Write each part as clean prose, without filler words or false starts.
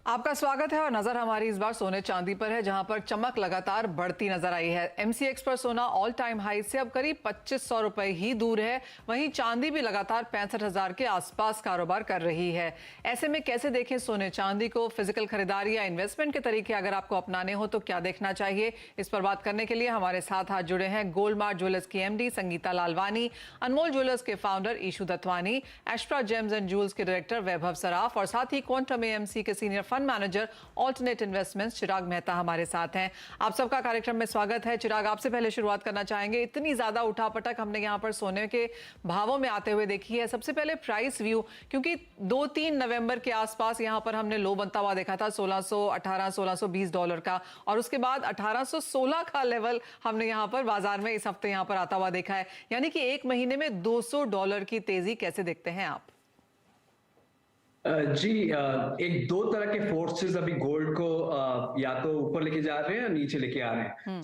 आपका स्वागत है और नजर हमारी इस बार सोने चांदी पर है, जहां पर चमक लगातार बढ़ती नजर आई है। एमसीएक्स पर सोना ऑल टाइम हाई से अब करीब 2500 रुपए ही दूर है। वहीं चांदी भी लगातार 65,000 के आसपास कारोबार कर रही है। ऐसे में कैसे देखें सोने चांदी को? फिजिकल खरीदारी या इन्वेस्टमेंट के तरीके अगर आपको अपनाने हो तो क्या देखना चाहिए? इस पर बात करने के लिए हमारे साथ आज जुड़े हैं गोल्ड मार्ट ज्वेलर्स की एमडी संगीता लालवानी, अनमोल ज्वेलर्स के founder Ishu Datwani, astra gems and jewels के डायरेक्टर वैभव सराफ और साथ ही क्वांटम एएमसी के senior fund manager alternate investments Chirag Mehta हमारे साथ हैं। आप सबका कार्यक्रम में स्वागत है। चिराग, आपसे पहले शुरुआत करना चाहेंगे। इतनी ज्यादा उठापटक हमने यहाँ पर सोने के भावों में आते हुए देखी है। सबसे पहले प्राइस व्यू, क्योंकि 2-3 नवंबर के आसपास यहाँ पर हमने लो बनता हुआ देखा था $1618-1620 का, और उसके बाद 1816 का लेवल हमने यहाँ पर बाजार में इस हफ्ते यहाँ पर आता हुआ देखा है। यानी कि एक महीने में $200 की तेजी कैसे देखते हैं आप? जी, एक दो तरह के फोर्सेस अभी गोल्ड को या तो ऊपर लेके जा रहे हैं या नीचे लेके आ रहे हैं।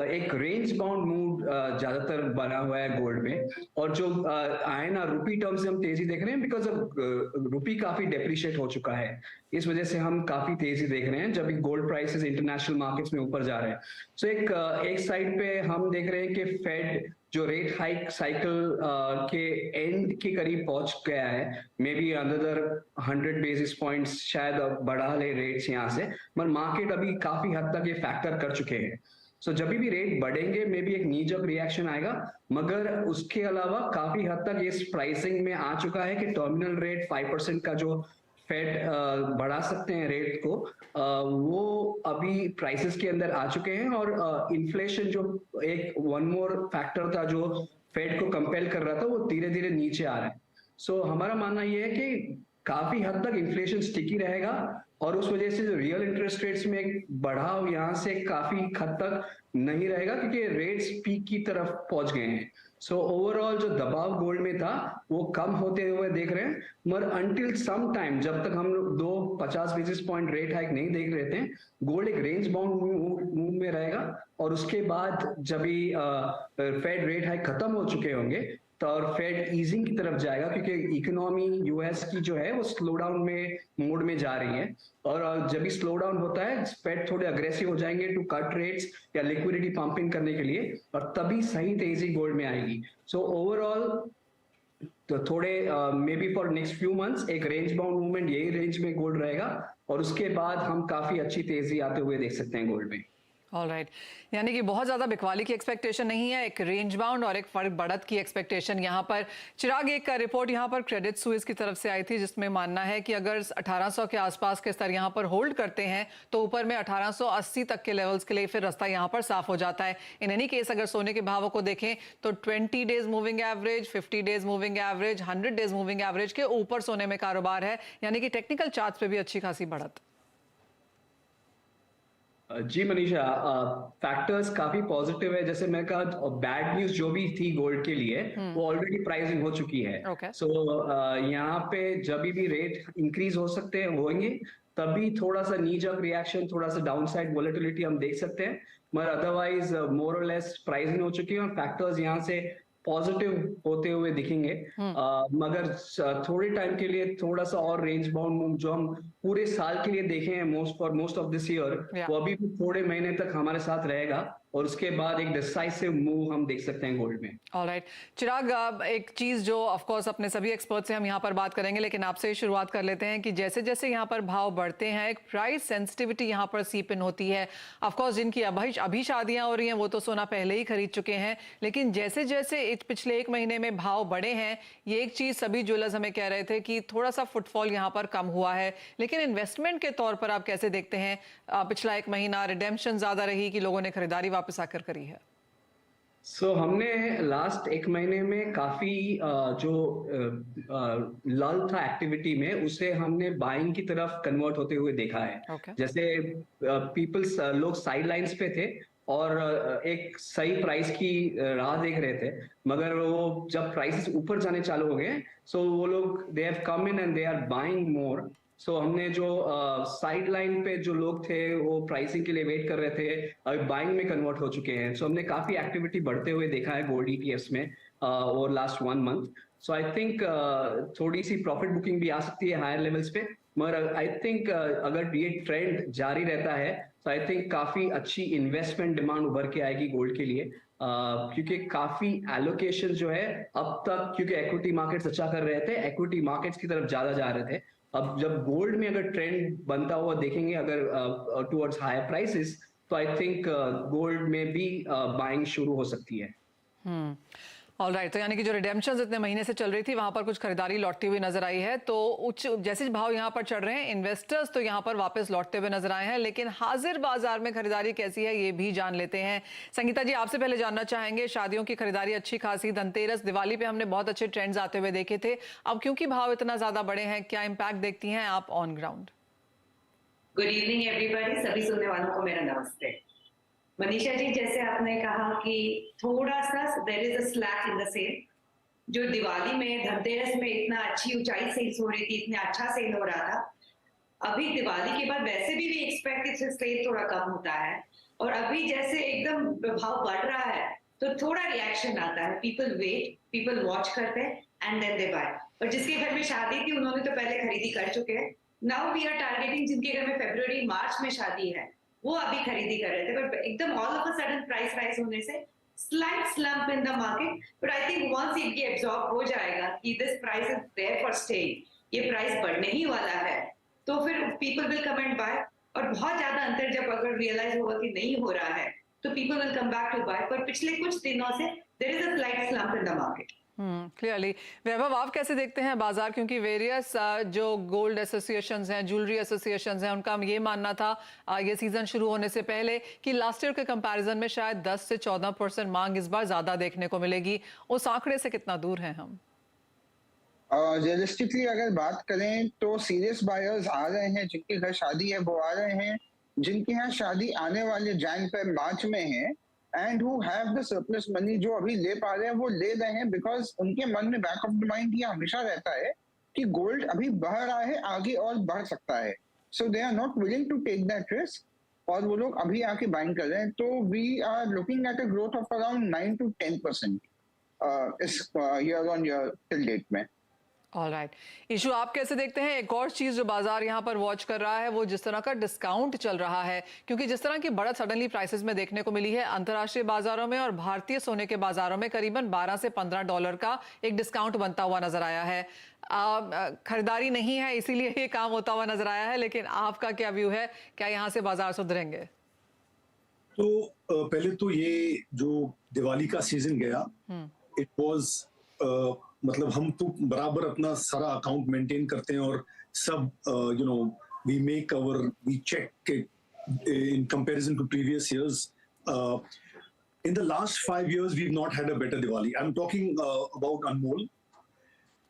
एक रेंज बाउंड मूड ज्यादातर बना हुआ है गोल्ड में, और जो आए ना रुपी टर्म से हम तेजी देख रहे हैं, बिकॉज ऑफ रुपी काफी डेप्रिशिएट हो चुका है। इस वजह से हम काफी तेजी देख रहे हैं जब गोल्ड प्राइसेस इंटरनेशनल मार्केट्स में ऊपर जा रहे हैं। एक साइड पे हम देख रहे हैं कि फेड जो रेट हाइक साइकिल के एंड के करीब पहुंच गया है, may be another 100 basis points शायद बढ़ा ले रेट्स यहाँ से, मगर मार्केट अभी काफी हद तक ये फैक्टर कर चुके हैं। जब भी रेट बढ़ेंगे मे बी एक नी जब रिएक्शन आएगा, मगर उसके अलावा काफी हद तक इस प्राइसिंग में आ चुका है कि टर्मिनल रेट 5% का जो फेड बढ़ा सकते हैं रेट को, वो अभी प्राइसेस के अंदर आ चुके हैं। और इन्फ्लेशन जो एक वन मोर फैक्टर था जो फेड को कंपेल कर रहा था, वो धीरे धीरे नीचे आ रहा है। हमारा मानना ये है कि काफी हद तक इन्फ्लेशन स्टिकी रहेगा, और उस वजह से जो रियल इंटरेस्ट रेट्स में एक बढ़ाव यहाँ से काफी हद तक नहीं रहेगा, क्योंकि रेट्स पीक की तरफ पहुंच गए हैं। ओवरऑल जो दबाव गोल्ड में था वो कम होते हुए देख रहे हैं, मगर अंटिल सम टाइम जब तक हम लोग 250 बेसिस पॉइंट रेट हाइक नहीं देख रहे थे, गोल्ड एक रेंज बाउंड मूव में रहेगा। और उसके बाद जब भी फेड रेट हाइक खत्म हो चुके होंगे तो और फेड ईजिंग की तरफ जाएगा, क्योंकि इकोनॉमी यूएस की जो है वो स्लो डाउन में मोड में जा रही है। और जब भी स्लो डाउन होता है, फेड थोड़े अग्रेसिव हो जाएंगे टू कट रेट्स या लिक्विडिटी पंपिंग करने के लिए, और तभी सही तेजी गोल्ड में आएगी। ओवरऑल तो थोड़े may be for next few months एक रेंज बाउंड मूवमेंट यही रेंज में गोल्ड रहेगा, और उसके बाद हम काफी अच्छी तेजी आते हुए देख सकते हैं गोल्ड में। ऑलराइट, यानी कि बहुत ज्यादा बिकवाली की एक्सपेक्टेशन नहीं है, एक रेंज बाउंड और एक फर्क बढ़त की एक्सपेक्टेशन यहाँ पर। चिराग, एक रिपोर्ट यहाँ पर क्रेडिट स्विस की तरफ से आई थी, जिसमें मानना है कि अगर 1800 के आसपास के स्तर यहाँ पर होल्ड करते हैं तो ऊपर में 1880 तक के लेवल्स के लिए फिर रास्ता यहाँ पर साफ हो जाता है। इन एनी केस अगर सोने के भावों को देखें तो 20 days moving average, 50 days moving average, 100 days moving average के ऊपर सोने में कारोबार है, यानी कि टेक्निकल चार्ट पे भी अच्छी खासी बढ़त। जी मनीषा, फैक्टर्स काफी पॉजिटिव है। जैसे मैं कहा, बैड न्यूज जो भी थी गोल्ड के लिए वो ऑलरेडी प्राइसिंग हो चुकी है। Okay. यहाँ पे जब भी रेट इंक्रीज हो सकते हैं होंगे, तभी थोड़ा सा नी जंप रिएक्शन, थोड़ा सा डाउन साइड वोलेटिलिटी हम देख सकते हैं, मगर अदरवाइज मोर और लेस प्राइसिंग हो चुकी है, और फैक्टर्स यहाँ से पॉजिटिव होते हुए दिखेंगे। मगर थोड़े टाइम के लिए थोड़ा सा और रेंज बाउंड मूव जो हम पूरे साल के लिए देखे हैं मोस्ट ऑफ दिस ईयर, वो अभी भी थोड़े महीने तक हमारे साथ रहेगा, और उसके बाद एक डिसाइसिव मूव हम देख सकते हैं गोल्ड में। ऑलराइट चिराग, एक चीज जो ऑफ कोर्स अपने सभी एक्सपर्ट से हम यहाँ पर बात करेंगे, लेकिन आपसे ही शुरुआत कर लेते हैं कि जैसे जैसे यहाँ पर भाव बढ़ते हैं एक प्राइस सेंसिटिविटी यहाँ पर सीप इन होती है। ऑफ कोर्स जिनकी अभी शादियां हो रही हैं वो तो सोना पहले ही खरीद चुके हैं, लेकिन जैसे जैसे पिछले एक महीने में भाव बढ़े हैं, ये एक चीज सभी ज्वेलर्स हमें कह रहे थे कि थोड़ा सा फुटफॉल यहाँ पर कम हुआ है। लेकिन इन्वेस्टमेंट के तौर पर आप कैसे देखते हैं? पिछला एक महीना रिडेम्पशन ज्यादा रही कि लोगों ने खरीदारी वापस आकर करी है? हमने लास्ट एक महीने में काफी जो लल था एक्टिविटी में, उसे हमने बाइंग की तरफ कन्वर्ट होते हुए देखा है। Okay. जैसे पीपल्स लोग साइड लाइंस पे थे और एक सही प्राइस की राह देख रहे थे, मगर वो जब प्राइसेस ऊपर जाने चालू हो गए, वो लोग they have come in and they are buying more. हमने जो साइड लाइन पे जो लोग थे वो प्राइसिंग के लिए वेट कर रहे थे, अभी बाइंग में कन्वर्ट हो चुके हैं। हमने काफी एक्टिविटी बढ़ते हुए देखा है गोल्ड ईटीएफ्स में over last 1 month. So I think थोड़ी सी प्रॉफिट बुकिंग भी आ सकती है हायर लेवल्स पे, मगर आई थिंक अगर ये ट्रेंड जारी रहता है तो आई थिंक काफी अच्छी इन्वेस्टमेंट डिमांड उभर के आएगी गोल्ड के लिए, क्योंकि काफी एलोकेशन जो है अब तक, क्योंकि इक्विटी मार्केट्स अच्छा कर रहे थे, इक्विटी मार्केट्स की तरफ ज्यादा जा रहे थे। अब जब गोल्ड में अगर ट्रेंड बनता हुआ देखेंगे अगर टुवर्ड्स हायर प्राइसेस, तो आई थिंक गोल्ड में भी बाइंग शुरू हो सकती है। ऑल राइट, तो यानी कि जो रिडेम्पशन इतने महीने से चल रही थी वहां पर कुछ खरीदारी लौटती हुई नजर आई है, तो उच्च जैसे भाव यहां पर चढ़ रहे हैं इन्वेस्टर्स तो यहां पर वापस लौटते हुए नजर आए हैं, लेकिन हाजिर बाजार में खरीदारी कैसी है ये भी जान लेते हैं। संगीता जी, आपसे पहले जानना चाहेंगे, शादियों की खरीदारी अच्छी खासी, धनतेरस दिवाली पे हमने बहुत अच्छे ट्रेंड्स आते हुए देखे थे, अब क्योंकि भाव इतना ज्यादा बढ़े हैं, क्या इम्पैक्ट देखती हैं आप on ground? Good evening everybody, सभी सुनने वालों को मेरा नमस्ते। मनीषा जी, जैसे आपने कहा कि थोड़ा सा there is a slack in the sale. जो दिवाली में, धनतेरस में इतना अच्छी ऊंचाई सेल्स हो रही थी, इतना अच्छा सेल हो रहा था, अभी दिवाली के बाद वैसे भी एक्सपेक्टेड सेल थोड़ा कम होता है, और अभी जैसे एकदम भाव बढ़ रहा है तो थोड़ा रिएक्शन आता है। पीपल वेट, पीपल वॉच करते हैं एंड देन दे बाय। और जिसके घर में शादी थी उन्होंने तो पहले खरीदी कर चुके हैं। नाउ वी आर टारगेटिंग जिनके घर में फरवरी मार्च में शादी है, वो अभी खरीदी कर रहे थे, पर एकदम all of a sudden price rise होने से slight slump in the market. But I think once it absorb हो जाएगा कि this price is there for staying, ये प्राइस बढ़ने ही वाला है, तो फिर people will come and buy. और बहुत ज्यादा अंतर जब अगर रियलाइज होगा कि नहीं हो रहा है तो people will come back to buy. पर पिछले कुछ दिनों से there is a slight slump in the market. Clearly. Vaibhav, आप कैसे देखते हैं बाजार, क्योंकि वेरियस जो गोल्ड एसोसिएशंस हैं, ज्वेलरी एसोसिएशंस हैं, उनका ये मानना था ये सीजन शुरू होने से पहले कि लास्ट ईयर के कंपैरिजन में शायद 10 से 14% मांग इस बार ज्यादा देखने को मिलेगी, उस आंकड़े से कितना दूर हैं हम? रियलिस्टिकली अगर बात करें तो सीरियस बायर्स आ रहे हैं, जिनके घर शादी है वो आ रहे हैं, जिनके यहाँ शादी आने वाले जैन पे मार्च में है, and who have the surplus money, जो अभी ले पा रहे हैं वो ले रहे हैं, बिकॉज उनके मन में बैक ऑफ द माइंड ये हमेशा रहता है कि गोल्ड अभी बढ़ रहा है, आगे और बढ़ सकता है, so they are not willing to take that risk, और वो लोग अभी आके बाइंग कर रहे हैं। तो we are looking at a growth of around 9 to 10% इस year on year till date में। ऑल राइट, इशू आप कैसे देखते हैं? एक और चीज जो बाजार यहाँ पर वॉच कर रहा है वो जिस तरह का डिस्काउंट चल रहा है, क्योंकि जिस तरह की बढ़त सडनली प्राइसेस में देखने को मिली है अंतर्राष्ट्रीय बाजारों में और भारतीय सोने के बाजारों में, करीबन 12 से 15 डॉलर का एक डिस्काउंट बनता हुआ नजर आया है। खरीदारी नहीं है इसीलिए ये काम होता हुआ नजर आया है, लेकिन आपका क्या व्यू है, क्या यहाँ से बाजार सुधरेंगे? तो पहले तो ये जो दिवाली का सीजन गया, इट वाज मतलब हम तो बराबर अपना सारा अकाउंट मेंटेन करते हैं और सब we make our, we check in comparison to previous years. In the last 5 years we have not had a better Diwali. I am talking about Anmol.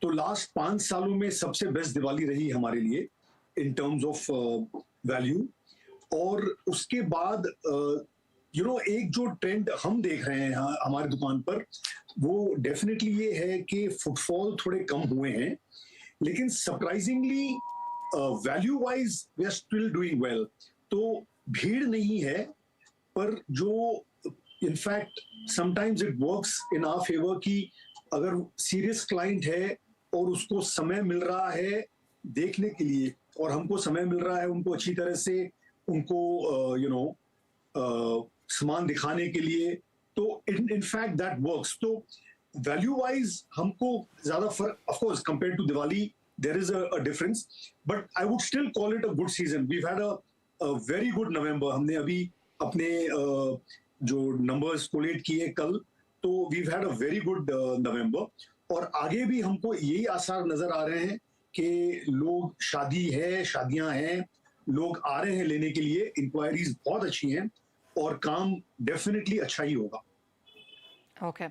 तो लास्ट 5 सालों में सबसे बेस्ट दिवाली रही हमारे लिए इन टर्म्स ऑफ वैल्यू। और उसके बाद एक जो ट्रेंड हम देख रहे हैं हमारी दुकान पर, वो डेफिनेटली ये है कि फुटफॉल थोड़े कम हुए हैं, लेकिन surprisingly value wise we are still doing well. तो भीड़ नहीं है, पर जो in fact sometimes it works in our favour कि अगर सीरियस क्लाइंट है और उसको समय मिल रहा है देखने के लिए, और हमको समय मिल रहा है उनको अच्छी तरह से उनको सामान दिखाने के लिए, तो इनफैक्ट दैट वर्क्स। तो वैल्यू वाइज हमको ज्यादा फर्क, of course compare to Diwali there is a difference, but I would still call it a good season. We had a very good November. हमने अभी अपने जो नंबर्स कोलेट किए कल, तो we had a very good November, और आगे भी हमको यही आसार नजर आ रहे हैं कि लोग, शादी है, शादियां हैं, लोग आ रहे हैं लेने के लिए, इंक्वायरीज बहुत अच्छी हैं और काम डेफिनेटली अच्छा ही होगा। ओके,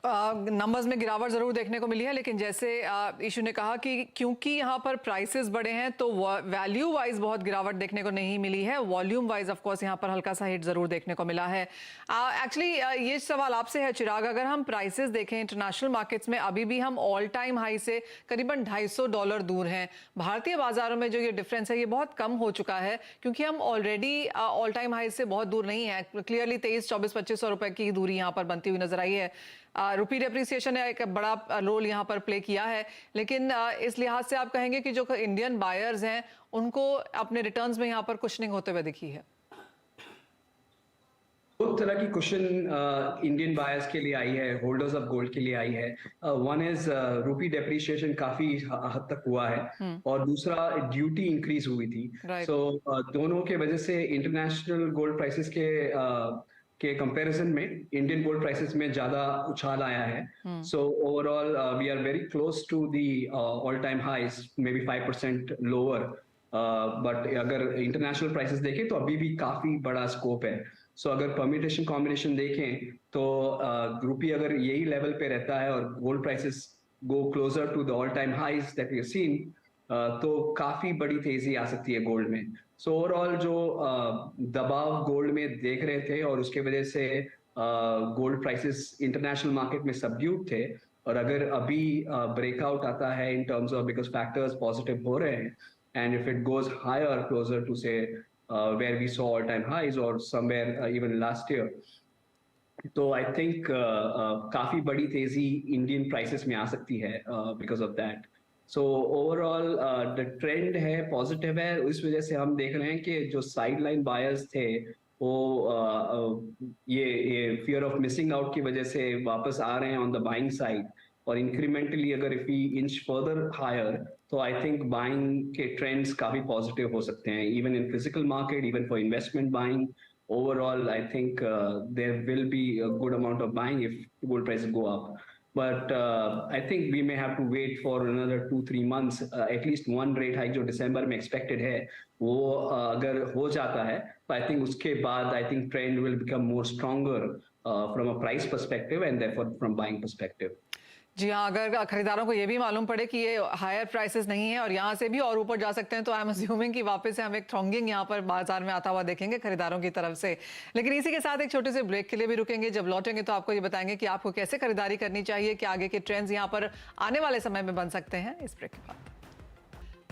नंबर्स में गिरावट जरूर देखने को मिली है, लेकिन जैसे ईशू ने कहा कि क्योंकि यहाँ पर प्राइसेस बढ़े हैं तो वैल्यू वाइज बहुत गिरावट देखने को नहीं मिली है, वॉल्यूम वाइज ऑफ कोर्स यहाँ पर हल्का सा हिट जरूर देखने को मिला है। एक्चुअली ये सवाल आपसे है चिराग, अगर हम प्राइसेस देखें इंटरनेशनल मार्केट्स में अभी भी हम ऑल टाइम हाई से करीबन $250 दूर हैं। भारतीय बाजारों में जो ये डिफरेंस है ये बहुत कम हो चुका है, क्योंकि हम ऑलरेडी ऑल टाइम हाई से बहुत दूर नहीं है। क्लियरली 2300, 2400, 2500 रुपए की दूरी यहाँ पर बनती हुई नजर आई है। रुपी डेप्रिसिएशन ने एक बड़ा रोल यहाँ पर प्ले किया है, लेकिन इस लिहाज से आप कहेंगे कि जो इंडियन बायर्स हैं उनको अपने रिटर्न्स में यहाँ पर कुशनिंग होते हुए दिखी है? दो तरह की क्वेश्चन इंडियन बायर्स के लिए आई है, होल्डर्स ऑफ गोल्ड के लिए आई है। वन इज रूपी डेप्रिसिएशन काफी हद तक हुआ है और दूसरा ड्यूटी इंक्रीज हुई थी। सो दोनों के वजह से इंटरनेशनल गोल्ड प्राइसेस के कंपैरिजन में इंडियन गोल्ड प्राइसेस में ज्यादा उछाल आया है। So overall we are very close to the all time highs, maybe 5% lower, but अगर इंटरनेशनल प्राइसेस देखें तो अभी भी काफी बड़ा स्कोप है। सो अगर परम्यूटेशन कॉम्बिनेशन देखें तो रुपी अगर यही लेवल पे रहता है और gold prices go closer to the all time highs that we have seen, तो काफी बड़ी तेजी आ सकती है गोल्ड में। सो ओवरऑल जो दबाव गोल्ड में देख रहे थे और उसके वजह से गोल्ड प्राइसेस इंटरनेशनल मार्केट में सबड्यूड थे, और अगर अभी ब्रेकआउट आता है in terms of because factors positive हो रहे हैं, and if it goes higher closer to से where we saw all-time highs or somewhere even last year, तो I think काफी बड़ी तेजी इंडियन प्राइसेस में आ सकती है because of that. So overall the trend है पॉजिटिव है। इस वजह से हम देख रहे हैं कि जो साइडलाइन बायर्स थे वो ये फियर ऑफ मिसिंग आउट की वजह से वापस आ रहे हैं ऑन द बाइंग साइड, और इंक्रीमेंटली अगर if we inch further higher तो आई थिंक बाइंग के ट्रेंड्स काफी पॉजिटिव हो सकते हैं, even in physical market, even for investment buying. Overall I think there will be a good amount of buying if gold prices go up, but I think we may have to wait for another 2-3 months, at least one rate hike जो दिसंबर में expected है वो अगर हो जाता है तो I think उसके बाद I think trend will become more stronger from a price perspective and therefore from buying perspective. जी हाँ, अगर खरीदारों को ये भी मालूम पड़े कि ये हायर प्राइसेस नहीं है और यहाँ से भी और ऊपर जा सकते हैं, तो आई एम अज्यूमिंग कि वापस से हम एक थ्रॉन्गिंग यहाँ पर बाजार में आता हुआ देखेंगे खरीदारों की तरफ से। लेकिन इसी के साथ एक छोटे से ब्रेक के लिए भी रुकेंगे। जब लौटेंगे तो आपको ये बताएंगे कि आपको कैसे खरीदारी करनी चाहिए, कि आगे के ट्रेंड्स यहाँ पर आने वाले समय में बन सकते हैं। इस ब्रेक के बाद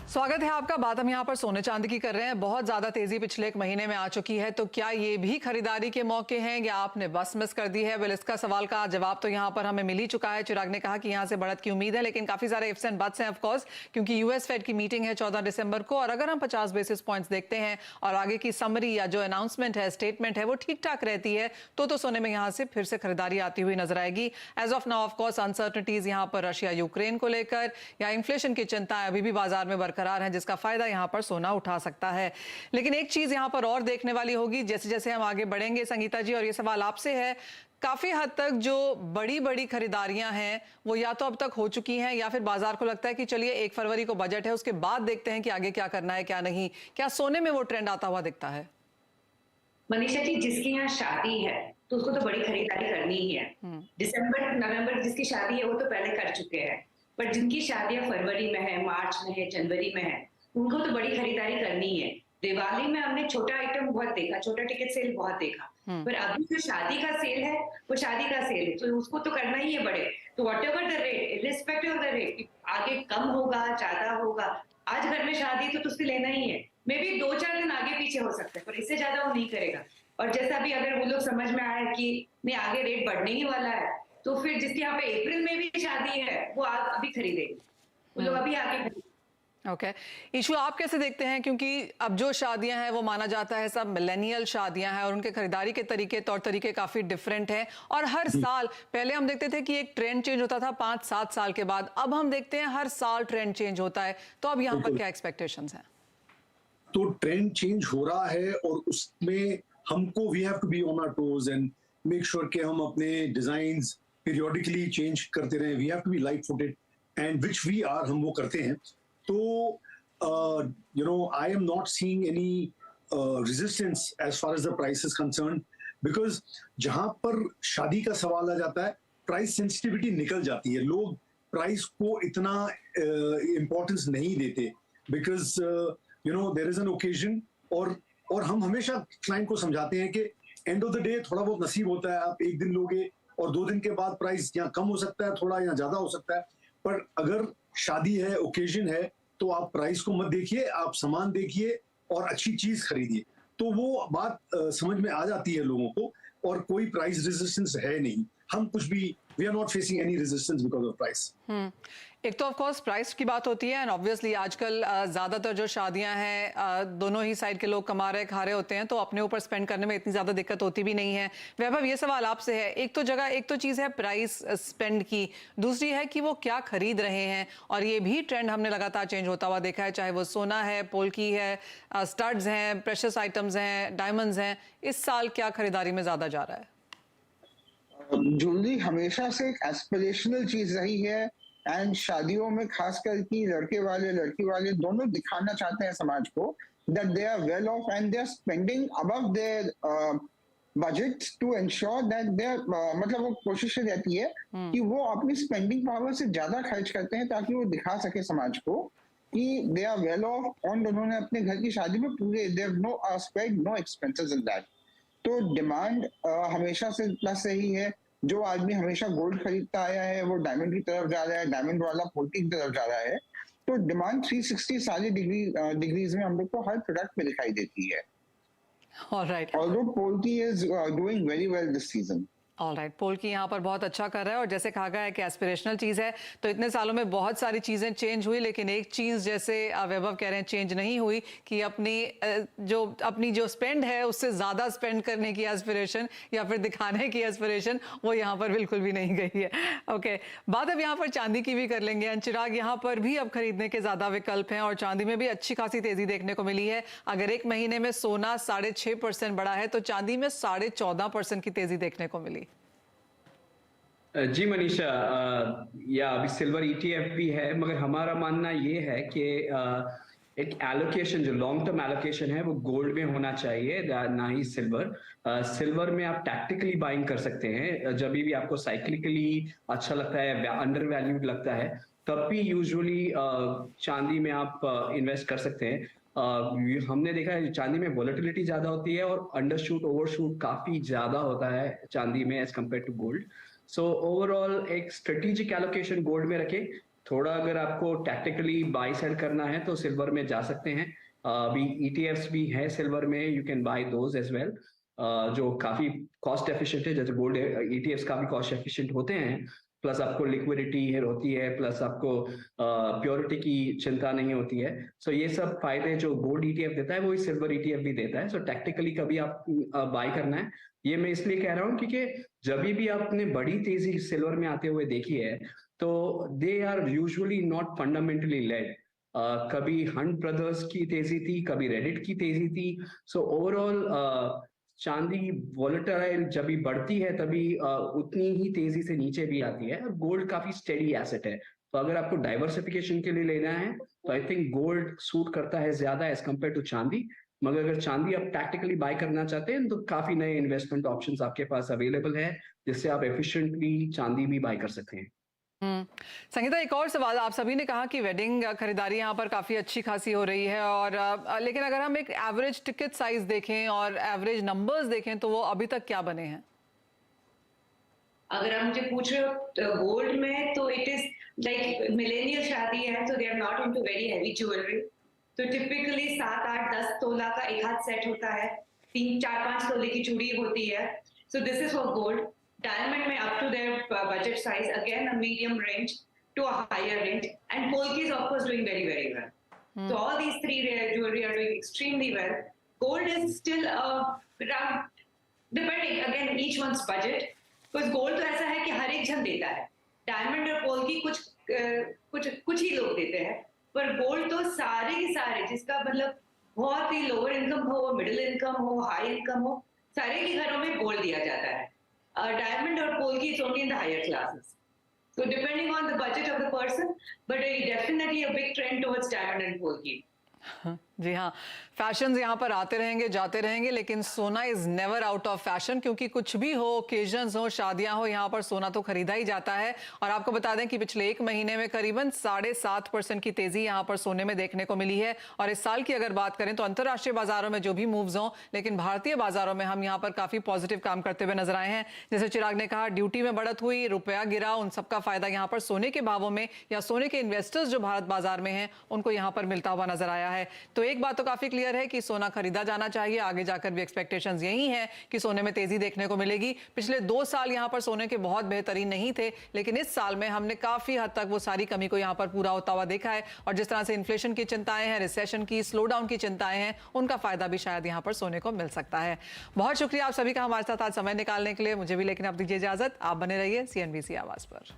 स्वागत है आपका। बात हम यहाँ पर सोने चांदी की कर रहे हैं। बहुत ज्यादा तेजी पिछले एक महीने में आ चुकी है, तो क्या ये भी खरीदारी के मौके हैं या आपने बस मिस कर दी है? वेल, इसका सवाल का जवाब तो यहाँ पर हमें मिल ही चुका है। चिराग ने कहा कि यहाँ से बढ़त की उम्मीद है, लेकिन काफी सारे इफ्स एंड बट्स हैं ऑफ कोर्स, क्योंकि यूएस फेड की मीटिंग है 14 दिसंबर को, और अगर हम 50 बेसिस पॉइंट्स देखते हैं और आगे की समरी या जो अनाउंसमेंट है, स्टेटमेंट है, वो ठीक ठाक रहती है तो सोने में यहाँ से फिर से खरीदारी आती हुई नजर आएगी। As of now of course uncertainties यहाँ पर रशिया यूक्रेन को लेकर या इन्फ्लेशन की चिंताएं अभी भी बाजार में बरकरार हैं, जिसका फायदा यहाँ पर सोना उठा सकता है। लेकिन एक चीज यहाँ पर और देखने वाली होगी जैसे जैसे हम आगे बढ़ेंगे संगीता जी, और ये सवाल आपसे है, काफी हद तक जो बड़ी बड़ी खरीदारियां हैं वो या तो अब तक हो चुकी हैं या फिर बाजार को लगता है कि चलिए 1 फरवरी को बजट है, उसके बाद देखते हैं कि आगे क्या करना है क्या नहीं। क्या सोने में वो ट्रेंड आता हुआ दिखता है? मनीषा जी, जिसके यहाँ शादी है तो उसको तो बड़ी खरीदारी करनी ही है। दिसंबर नवंबर जिसकी शादी है वो तो पहले कर चुके हैं, बट जिनकी शादियां फरवरी में है, मार्च में है, जनवरी में है, उनको तो बड़ी खरीदारी करनी है। दिवाली में हमने छोटा आइटम बहुत देखा, छोटा टिकट सेल बहुत देखा, पर अभी जो शादी का सेल है वो शादी का सेल है, तो उसको तो करना ही है बड़े। तो whatever the rate, irrespective of the rate, आगे कम होगा ज्यादा होगा, आज घर में शादी तो उससे लेना ही है। मे बी 2-4 दिन आगे पीछे हो सकते हैं, पर इससे ज्यादा वो नहीं करेगा। और जैसा भी अगर वो लोग समझ में आया कि नहीं आगे रेट बढ़ने ही वाला है, तो फिर जिसके यहाँ पे अप्रैल में भी शादी है वो अभी खरीदेगी, वो लोग अभी आगे खरीदेंगे। ओके, इशू आप कैसे देखते हैं? क्योंकि अब जो शादियां हैं वो माना जाता है सब मिलेनियल शादियां हैं और उनके खरीदारी के तरीके, तौर तरीके काफी डिफरेंट हैं, और हर साल पहले हम देखते थे कि एक ट्रेंड चेंज होता था 5-7 साल के बाद, अब हम देखते हैं हर साल ट्रेंड चेंज होता है। तो अब यहाँ पर क्या एक्सपेक्टेशंस हैं? तो ट्रेंड चेंज हो रहा है और उसमें हमको we have to be on our toes and make sure कि हम अपने डिजाइन्स पीरियोडिकली चेंज करते रहें। We have to be light footed and which we are, हम वो करते हैं। तो you know, I am not seeing any resistance as far as the price is concerned, because जहां पर शादी का सवाल आ जाता है प्राइस सेंसिटिविटी निकल जाती है, लोग प्राइस को इतना इम्पोर्टेंस नहीं देते, because you know there is an occasion. और हम हमेशा क्लाइंट को समझाते हैं कि एंड ऑफ द डे थोड़ा बहुत नसीब होता है, आप एक दिन लोगे और 2 दिन के बाद प्राइस यहाँ कम हो सकता है, थोड़ा यहाँ ज्यादा हो सकता है, पर अगर शादी है, ओकेजन है, तो आप प्राइस को मत देखिए, आप सामान देखिए और अच्छी चीज खरीदिए। तो वो बात समझ में आ जाती है लोगों को, और कोई प्राइस रेजिस्टेंस है नहीं। हम कुछ भी we are not facing any resistance because of price. एक तो ऑफ कोर्स प्राइस की बात होती है एंड ऑब्वियसली आजकल ज़्यादातर जो शादियां हैं दोनों ही साइड के लोग कमा रहे खा रहे होते हैं तो अपने ऊपर स्पेंड करने में इतनी ज़्यादा दिक्कत होती भी नहीं है। वैभव, ये सवाल आपसे है, एक तो चीज़ है प्राइस स्पेंड की, दूसरी है कि वो क्या खरीद रहे हैं, और ये भी ट्रेंड हमने लगातार चेंज होता हुआ देखा है, चाहे वो सोना है, पोल्की है, स्टड्स हैं, प्रेशियस आइटम्स हैं, डायमंड्स हैं। इस साल क्या खरीदारी में ज़्यादा जा रहा है? ज्वेलरी हमेशा से एक एस्पिरेशनल चीज रही है एंड शादियों में खासकर कि लड़के वाले लड़की वाले दोनों दिखाना चाहते हैं समाज को that they are well off and they are spending above their budget to ensure that they मतलब वो कोशिश रहती है कि वो अपनी स्पेंडिंग पावर से ज्यादा खर्च करते हैं ताकि वो दिखा सके समाज को कि दे आर वेल ऑफ और उन्होंने अपने घर की शादी में पूरे there no spend no expenses in that. तो डिमांड हमेशा से प्लस रही है। जो आदमी हमेशा गोल्ड खरीदता आया है वो डायमंड की तरफ जा रहा है, डायमंड वाला पोल्की की तरफ जा रहा है। तो डिमांड 360 सारी डिग्रीज में हम लोग को हर प्रोडक्ट में दिखाई देती है। Alright, although polki is doing very well this season. Alright, polki यहाँ पर बहुत अच्छा कर रहा है और जैसे कहा गया है कि एस्पिरेशनल चीज़ है, तो इतने सालों में बहुत सारी चीज़ें चेंज हुई, लेकिन एक चीज़ जैसे वैभव कह रहे हैं चेंज नहीं हुई कि अपनी जो स्पेंड है उससे ज़्यादा स्पेंड करने की एस्पिरेशन या फिर दिखाने की एस्पिरेशन वो यहाँ पर बिल्कुल भी नहीं गई है। ओके, बात अब यहाँ पर चांदी की भी कर लेंगे। चिराग, यहाँ पर भी अब खरीदने के ज़्यादा विकल्प हैं और चांदी में भी अच्छी खासी तेज़ी देखने को मिली है। अगर एक महीने में सोना 6.5% बढ़ा है तो चांदी में 14.5% की तेज़ी देखने को मिली। जी मनीषा, या अभी सिल्वर ETF भी है, मगर हमारा मानना ये है कि एक एलोकेशन जो लॉन्ग टर्म एलोकेशन है वो गोल्ड में होना चाहिए, ना ही सिल्वर। सिल्वर में आप टैक्टिकली बाइंग कर सकते हैं, जब भी आपको साइक्लिकली अच्छा लगता है, अंडर वैल्यूड लगता है, तब भी यूजुअली चांदी में आप इन्वेस्ट कर सकते हैं। हमने देखा है चांदी में वोलेटिलिटी ज्यादा होती है और अंडरशूट ओवरशूट काफी ज्यादा होता है चांदी में as compared to gold. So overall एक स्ट्रेटेजिक एलोकेशन गोल्ड में रखें। थोड़ा अगर आपको टैक्टिकली बाय सेल करना है तो सिल्वर में जा सकते हैं। अभी ETFs भी है सिल्वर में, you can buy those as well, जो काफी कॉस्ट एफिशिएंट है। जैसे गोल्ड ETFs काफी कॉस्ट एफिशिएंट होते हैं, प्लस आपको लिक्विडिटी होती है, प्लस आपको प्योरिटी की चिंता नहीं होती है। सो ये सब फायदे जो गोल्ड ETF देता है वही सिल्वर ETF भी देता है। सो टैक्टिकली कभी आप बाय करना है, ये मैं इसलिए कह रहा हूँ क्योंकि जब भी आपने बड़ी तेजी सिल्वर में आते हुए देखी है तो they are usually not fundamentally led. कभी हंट ब्रदर्स की तेजी थी, कभी रेडिट की तेजी थी। सो ओवरऑल चांदी वोलेटाइल जब भी बढ़ती है तभी उतनी ही तेजी से नीचे भी आती है, और गोल्ड काफी स्टेडी एसेट है। तो अगर आपको डाइवर्सिफिकेशन के लिए लेना है तो आई थिंक गोल्ड सूट करता है ज्यादा एज कम्पेयर टू चांदी। मगर अगर चांदी आप टैक्टिकली बाय करना चाहते हैं तो काफी नए इन्वेस्टमेंट ऑप्शंस आपके पास अवेलेबल है, जिससे आप एफिशिएंटली चांदी भी बाय कर सकते हैं। संगीता, एक और सवाल। आप सभी ने कहा कि वेडिंग खरीदारी यहाँ पर काफी अच्छी खासी हो रही है, और लेकिन अगर हम एक एवरेज टिकट साइज देखें और एवरेज नंबर्स देखें तो वो अभी तक क्या बने हैं? अगर आप मुझे पूछ रहे हो गोल्ड में, तो इट इज लाइक मिलेनियल शादी है तो they are not into very heavy jewellery. तो टिपिकली 7, 8, 10 तोला का एक हाथ सेट होता है, 3, 4, 5 तोले की चूड़ी होती है। So this is for gold. Diamond में up to their budget size, again a medium range to a higher range, and polki is of course doing very very well. So all these three jewelry are doing extremely well. Gold is still depending again each one's budget, because gold तो ऐसा है कि हर एक जन देता है। Diamond और पोल्की कुछ ही लोग देते हैं, पर गोल्ड तो सारे के सारे, जिसका मतलब बहुत ही लोअर इनकम हो, मिडिल इनकम हो, हाई इनकम हो, सारे के घरों में गोल्ड दिया जाता है। डायमंड और polki is only in the higher classes. So depending on the budget of the person, but definitely a big trend towards diamond and polki. जी हाँ, फैशंस यहाँ पर आते रहेंगे जाते रहेंगे, लेकिन सोना is never out of fashion, क्योंकि कुछ भी हो, ओकेजन्स हो, शादियां हो, यहाँ पर सोना तो खरीदा ही जाता है। और आपको बता दें कि पिछले एक महीने में करीबन 7.5% की तेजी यहाँ पर सोने में देखने को मिली है। और इस साल की अगर बात करें तो अंतर्राष्ट्रीय बाजारों में जो भी मूव्स हों, लेकिन भारतीय बाजारों में हम यहाँ पर काफी पॉजिटिव काम करते हुए नजर आए हैं। जैसे चिराग ने कहा, ड्यूटी में बढ़त हुई, रुपया गिरा, उन सबका फायदा यहाँ पर सोने के भावों में या सोने के इन्वेस्टर्स जो भारत बाजार में हैं उनको यहाँ पर मिलता हुआ नजर आया है। है। तो एक बात तो काफी क्लियर है कि सोना खरीदा जाना चाहिए। आगे जाकर भी एक्सपेक्टेशंस यही हैं कि सोने में तेजी देखने को मिलेगी। पिछले 2 साल यहां पर सोने के बहुत बेहतरीन नहीं थे, लेकिन इस साल में हमने काफी हद तक वो सारी कमी को यहां पर पूरा होता हुआ देखा है। और जिस तरह से इन्फ्लेशन की चिंताएं हैं, रिसेशन की, स्लो डाउन की चिंताएं हैं, उनका फायदा भी शायद यहां पर सोने को मिल सकता है। बहुत शुक्रिया आप सभी का हमारे साथ आज समय निकालने के लिए। मुझे भी लेकिन अब दीजिए इजाजत। आप बने रहिए CNBC आवाज पर।